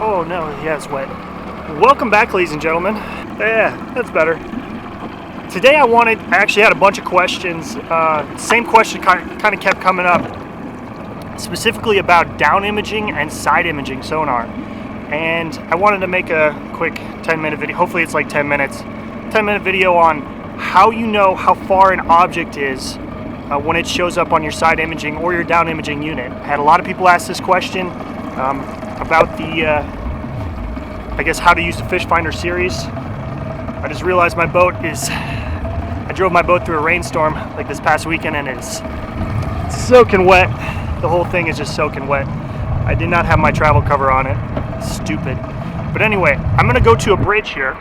Oh no, yeah, it's wet. Welcome back, ladies and gentlemen. Yeah, that's better. Today I actually had a bunch of questions. Same question kind of kept coming up, specifically about down imaging and side imaging sonar. And I wanted to make a quick 10-minute video, hopefully it's like 10 minutes, 10-minute video on how you know how far an object is when it shows up on your side imaging or your down imaging unit. I had a lot of people ask this question about the, I guess, how to use the fish finder series. I just realized my boat is, I drove my boat through a rainstorm like this past weekend and it's soaking wet. The whole thing is just soaking wet. I did not have my travel cover on it. Stupid. But anyway, I'm gonna go to a bridge here.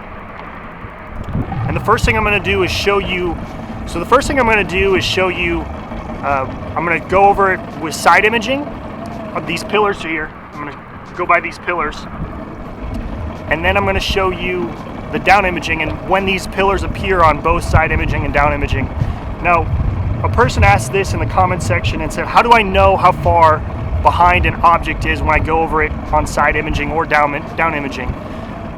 And the first thing I'm gonna do is show you, I'm gonna go over it with side imaging of these pillars here. I'm gonna go by these pillars. And then I'm gonna show you the down imaging and when these pillars appear on both side imaging and down imaging. Now, a person asked this in the comment section and said, how do I know how far behind an object is when I go over it on side imaging or down imaging?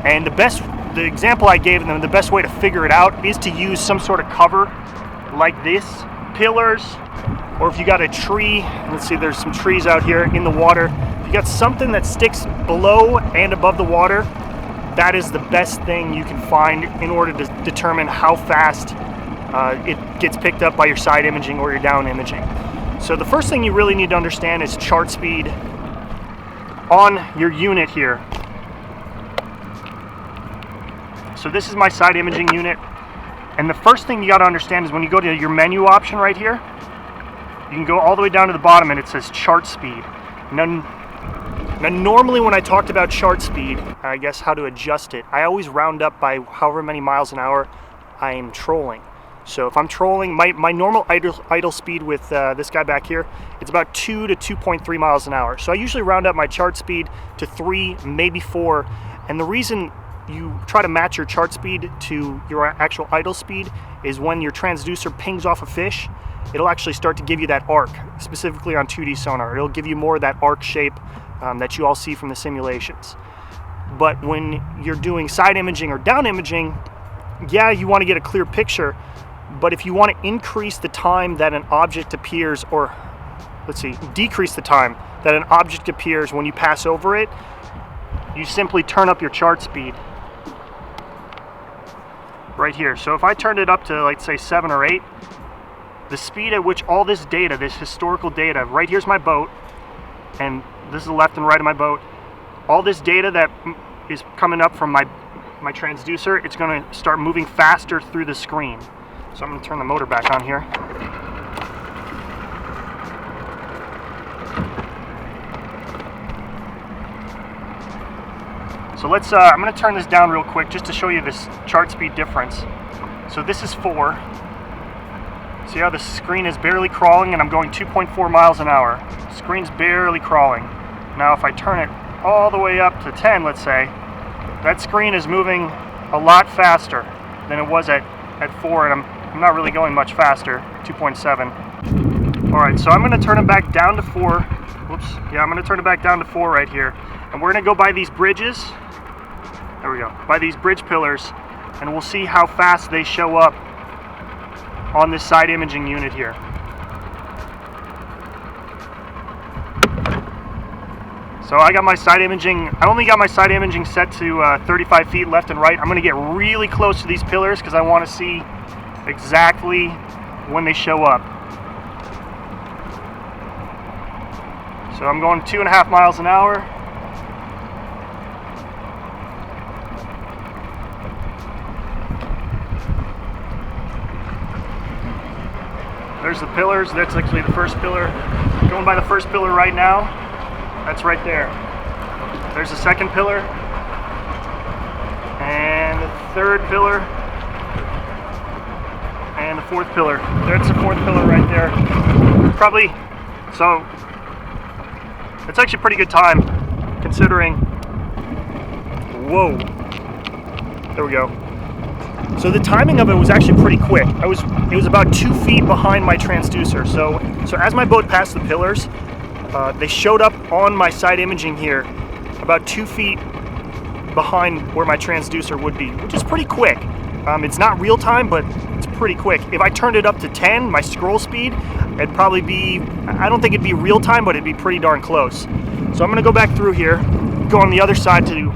And the example I gave them, the best way to figure it out is to use some sort of cover like this, pillars, or if you got a tree, let's see, there's some trees out here in the water. If you got something that sticks below and above the water, that is the best thing you can find in order to determine how fast it gets picked up by your side imaging or your down imaging. So the first thing you really need to understand is chart speed on your unit here. So this is my side imaging unit, and the first thing you got to understand is when you go to your menu option right here, you can go all the way down to the bottom and it says chart speed. Now normally when I talked about chart speed, I guess how to adjust it, I always round up by however many miles an hour I am trolling. So if I'm trolling, my normal idle speed with this guy back here, it's about 2 to 2.3 miles an hour. So I usually round up my chart speed to 3, maybe 4. And the reason you try to match your chart speed to your actual idle speed is when your transducer pings off a fish, it'll actually start to give you that arc, specifically on 2D sonar. It'll give you more of that arc shape that you all see from the simulations. But when you're doing side imaging or down imaging, yeah, you want to get a clear picture, but if you want to increase the time that an object appears, or let's see, decrease the time that an object appears when you pass over it, you simply turn up your chart speed right here. So if I turned it up to, like, say 7 or 8, the speed at which all this data, this historical data, right here's my boat, and this is the left and right of my boat, all this data that is coming up from my transducer, it's going to start moving faster through the screen. So I'm going to turn the motor back on here. So let's, I'm going to turn this down real quick just to show you this chart speed difference. So this is 4. See how the screen is barely crawling and I'm going 2.4 miles an hour. The screen's barely crawling. Now if I turn it all the way up to 10, let's say, that screen is moving a lot faster than it was at 4, and I'm not really going much faster, 2.7. Alright, so I'm going to turn it back down to 4. Whoops. Yeah, I'm going to turn it back down to 4 right here. And we're going to go by these bridges. There we go. By these bridge pillars, and we'll see how fast they show up on this side imaging unit here. So I got my side imaging, I only got my side imaging set to 35 feet left and right. I'm going to get really close to these pillars because I want to see exactly when they show up. So I'm going 2.5 miles an hour. There's the pillars. That's actually the first pillar. Going by the first pillar right now. That's right there. There's the second pillar. And the third pillar. And the fourth pillar. That's the fourth pillar right there. Probably, so it's actually a pretty good time considering, whoa, there we go. So the timing of it was actually pretty quick. It was about 2 feet behind my transducer. So as my boat passed the pillars, they showed up on my side imaging here about 2 feet behind where my transducer would be, which is pretty quick. It's not real time, but it's pretty quick. If I turned it up to 10, my scroll speed, it'd probably be, I don't think it'd be real time, but it'd be pretty darn close. So I'm gonna go back through here, go on the other side to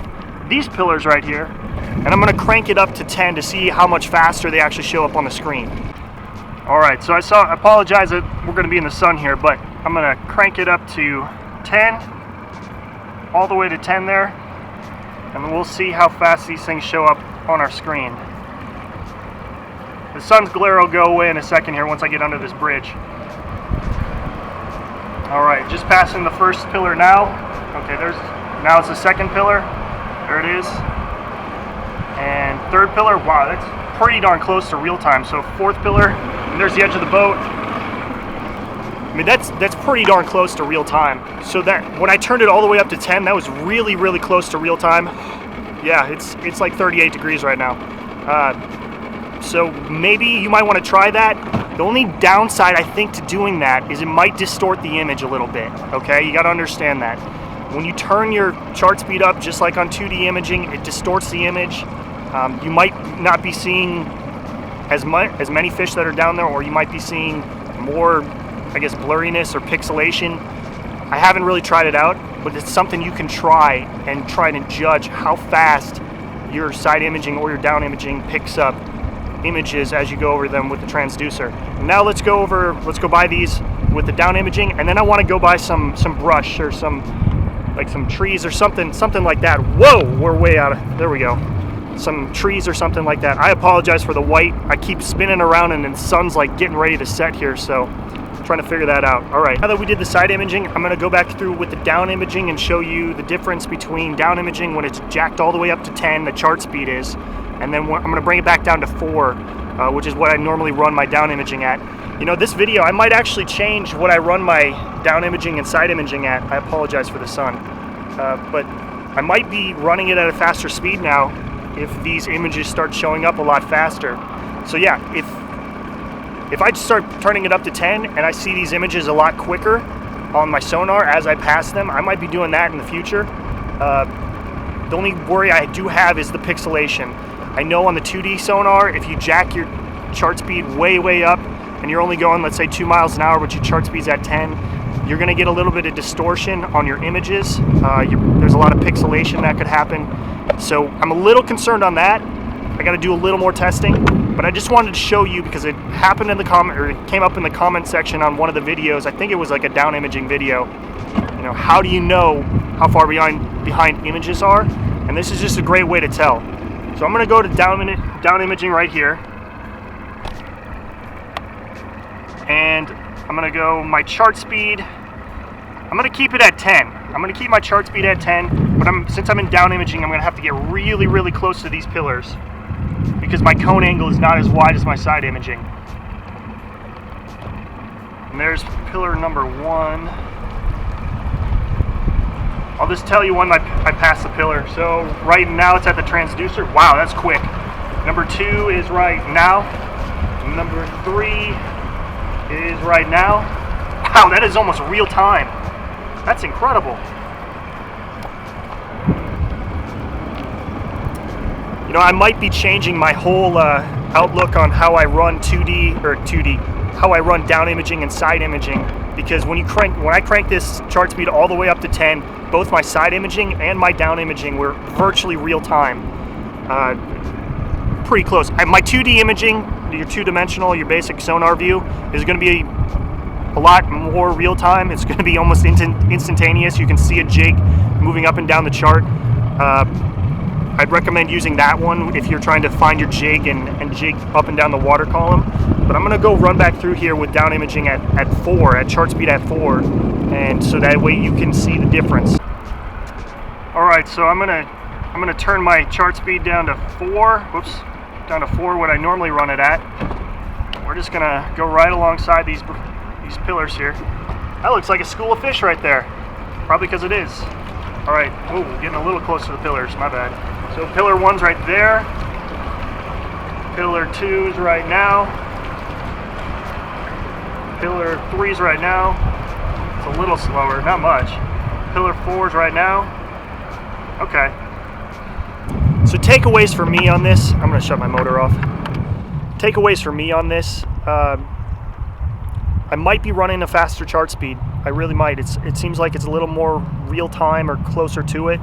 these pillars right here, and I'm gonna crank it up to 10 to see how much faster they actually show up on the screen. All right, so I apologize that we're gonna be in the sun here, but I'm gonna crank it up to 10, all the way to 10 there, and we'll see how fast these things show up on our screen. The sun's glare will go away in a second here once I get under this bridge. All right, just passing the first pillar now. Okay, now it's the second pillar. There it is. And third pillar, wow, that's pretty darn close to real time. So fourth pillar, and there's the edge of the boat. I mean, that's pretty darn close to real time. So that when I turned it all the way up to 10, that was really, really close to real time. Yeah, it's like 38 degrees right now. So maybe you might want to try that. The only downside, I think, to doing that is it might distort the image a little bit, okay? You got to understand that. When you turn your chart speed up, just like on 2D imaging, it distorts the image. You might not be seeing as many fish that are down there, or you might be seeing more, I guess, blurriness or pixelation. I haven't really tried it out, but it's something you can try and try to judge how fast your side imaging or your down imaging picks up images as you go over them with the transducer. Now let's go by these with the down imaging, and then I want to go by some brush or some trees or something like that. Whoa, we're way out of, there we go. Some trees or something like that. I apologize for the white. I keep spinning around and the sun's like getting ready to set here, so I'm trying to figure that out. All right, now that we did the side imaging, I'm gonna go back through with the down imaging and show you the difference between down imaging when it's jacked all the way up to 10, the chart speed is, and then I'm gonna bring it back down to 4, which is what I normally run my down imaging at. You know, this video, I might actually change what I run my down imaging and side imaging at. I apologize for the sun. But I might be running it at a faster speed now if these images start showing up a lot faster. So yeah, if I start turning it up to 10 and I see these images a lot quicker on my sonar as I pass them, I might be doing that in the future. The only worry I do have is the pixelation. I know on the 2D sonar, if you jack your chart speed way up and you're only going, let's say 2 miles an hour, but your chart speed's at 10, you're gonna get a little bit of distortion on your images. There's a lot of pixelation that could happen. So I'm a little concerned on that. I gotta do a little more testing, but I just wanted to show you because it happened in the comment, or it came up in the comment section on one of the videos. I think it was like a down imaging video. You know, how do you know how far behind images are? And this is just a great way to tell. So I'm gonna go to down imaging right here. And I'm gonna go my chart speed. I'm gonna keep it at 10. I'm gonna keep my chart speed at 10, but since I'm in down imaging, I'm gonna have to get really close to these pillars because my cone angle is not as wide as my side imaging. And there's pillar number 1. I'll just tell you when I pass the pillar. So right now it's at the transducer. Wow, that's quick. Number 2 is right now. Number 3 is right now. Wow, that is almost real time. That's incredible. You know, I might be changing my whole outlook on how I run how I run down imaging and side imaging, because when I crank this chart speed all the way up to 10, both my side imaging and my down imaging were virtually real time. Pretty close. My 2D imaging, your two-dimensional, your basic sonar view, is going to be a lot more real time. It's going to be almost instantaneous. You can see a jig moving up and down the chart. I'd recommend using that one if you're trying to find your jig and jig up and down the water column. But I'm going to go run back through here with down imaging at 4, at chart speed at 4, and so that way you can see the difference. All right, so I'm gonna turn my chart speed down to 4. Whoops, down to 4, what I normally run it at. We're just gonna go right alongside these pillars here. That looks like a school of fish right there. Probably because it is. All right, getting a little close to the pillars, my bad. So pillar 1's right there. Pillar 2's right now. Pillar 3's right now. It's a little slower, not much. Pillar 4's right now. Okay. So takeaways for me on this, I'm gonna shut my motor off. Takeaways for me on this, I might be running a faster chart speed. I really might. It seems like it's a little more real time or closer to it.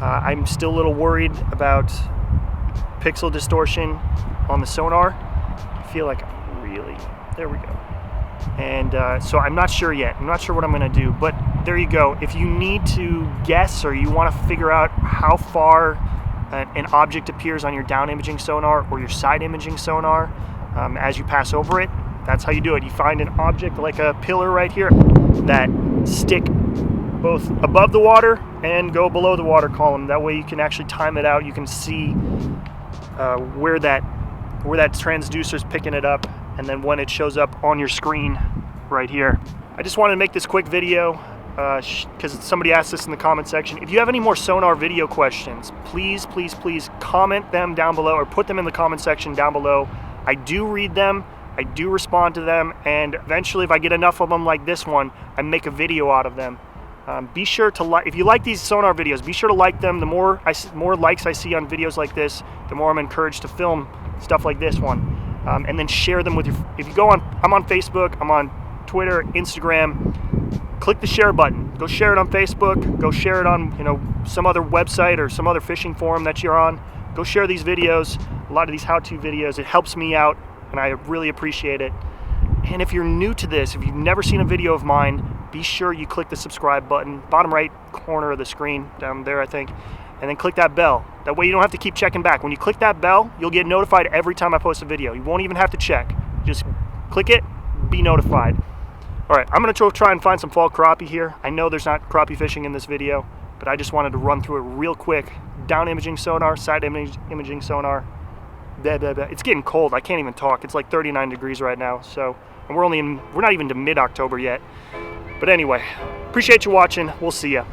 I'm still a little worried about pixel distortion on the Sonar. I feel like I'm really, there we go. And so I'm not sure yet. I'm not sure what I'm gonna do, but there you go. If you need to guess or you wanna figure out how far an object appears on your down imaging sonar or your side imaging sonar as you pass over it, that's how you do it. You find an object like a pillar right here that stick both above the water and go below the water column. That way you can actually time it out. You can see where that transducer's picking it up, and then when it shows up on your screen right here. I just wanted to make this quick video because somebody asked this in the comment section. If you have any more sonar video questions, please comment them down below or put them in the comment section down below. I do read them. I do respond to them, and eventually if I get enough of them like this one, I make a video out of them. Be sure to like, if you like these sonar videos, be sure to like them. The more likes I see on videos like this, the more I'm encouraged to film stuff like this one. And then share them with your, if you go on, I'm on Facebook, I'm on Twitter, Instagram, click the share button. Go share it on Facebook, go share it on, you know, some other website or some other fishing forum that you're on. Go share these videos, a lot of these how-to videos. It helps me out, and I really appreciate it. And if you're new to this, if you've never seen a video of mine, be sure you click the subscribe button, bottom right corner of the screen, down there I think, and then click that bell. That way you don't have to keep checking back. When you click that bell, you'll get notified every time I post a video. You won't even have to check. Just click it, be notified. All right, I'm gonna try and find some fall crappie here. I know there's not crappie fishing in this video, but I just wanted to run through it real quick. Down imaging sonar, side imaging sonar. It's getting cold. I can't even talk. It's like 39 degrees right now. So, and we're not even to mid-October yet. But anyway, appreciate you watching. We'll see ya.